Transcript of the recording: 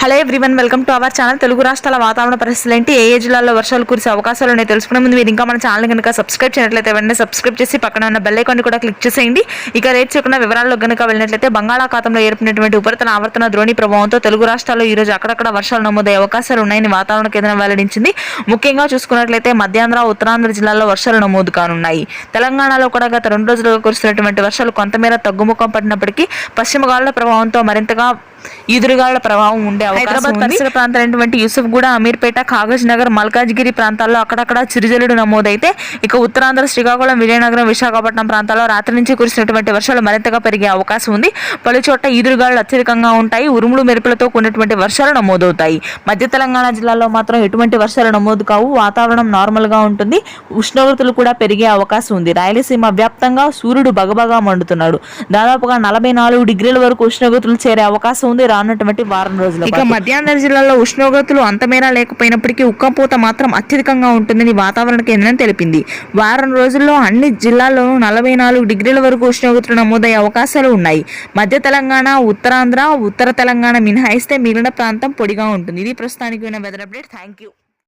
Hello everyone, welcome to our channel. Telugu రాష్ట్రాల వాతావరణ పరిస్థితులు ఏంటి, ఏ జిల్లాల్లో వర్షాలు కురిసే అవకాశాలు ఉన్నాయి తెలుసుకునే ముందు మీరు ఇంకా మన ఛానల్ కనుక సబ్స్క్రైబ్ చేయనట్లయితే వెంటనే సబ్స్క్రైబ్ చేసి పక్కన ఉన్న బెల్ ఐకాన్ కూడా క్లిక్ చేసేయండి. ఇక రేట్ చేయకుండా వివరాల్లో కనుక వెళ్ళినట్లయితే బంగాళాఖాతంలో ఏర్పడినటువంటి ఉపరితల ఆవర్తన ద్రోణి ప్రభావంతో తెలుగు రాష్ట్రాల్లో ఈ రోజు అక్కడక్కడ వర్షాలు నమోదయ్యే అవకాశాలు ఉన్నాయని వాతావరణ కేంద్రం వెల్లడించింది. ముఖ్యంగా చూసుకున్నట్లయితే మధ్యాంధ్ర, ఉత్తరాంధ్ర జిల్లాల్లో వర్షాలు నమోదు కానున్నాయి. తెలంగాణలో కూడా గత 2 రోజులుగా కురుస్తున్నటువంటి వర్షాలు కొంతమేర తగ్గుముఖం పడినప్పటికీ పశ్చిమ గాలుల ప్రభావంతో మరింతగా ఈదురుగాళ్ల ప్రభావం ఉండే హైదరాబాద్ పరిసర ప్రాంతాలైనటువంటి యూసుఫ్గూడ, అమీర్పేట, కాగజ్ నగర్, మల్కాజ్గిరి ప్రాంతాల్లో అక్కడక్కడ చిరుజల్లుడు నమోదైతే ఇక ఉత్తరాంధ్ర శ్రీకాకుళం, విజయనగరం, విశాఖపట్నం ప్రాంతాల్లో రాత్రి నుంచి కురిసినటువంటి వర్షాలు మరింతగా పెరిగే అవకాశం ఉంది. పలుచోట్ల ఈదురుగాళ్లు అత్యధికంగా ఉంటాయి. ఉరుములు మెరుపులతో కూడినటువంటి వర్షాలు నమోదవుతాయి. మధ్య తెలంగాణ జిల్లాలో మాత్రం ఎటువంటి వర్షాలు నమోదు కావు. వాతావరణం నార్మల్ గా ఉంటుంది. ఉష్ణోగ్రతలు కూడా పెరిగే అవకాశం ఉంది. రాయలసీమ వ్యాప్తంగా సూర్యుడు బగబగా మండుతున్నాడు. దాదాపుగా 44 డిగ్రీల వరకు ఉష్ణోగ్రతలు చేరే అవకాశం ఉంది రానున్నటువంటి వారం రోజులు. ఇక మధ్యాంధ్ర జిల్లాలో ఉష్ణోగ్రతలు అంతమేర లేకపోయినప్పటికీ ఉక్కపోత మాత్రం అత్యధికంగా ఉంటుందని వాతావరణ కేంద్రం తెలిపింది. వారం రోజుల్లో అన్ని జిల్లాల్లోనూ 44 డిగ్రీల వరకు ఉష్ణోగ్రతలు నమోదయ్యే అవకాశాలు ఉన్నాయి. మధ్య తెలంగాణ, ఉత్తరాంధ్ర, ఉత్తర తెలంగాణ మినహాయిస్తే మిగిలిన ప్రాంతం పొడిగా ఉంటుంది. ఇది ప్రస్తుతానికి ఉన్న వెదర్ అప్డేట్. Thank you.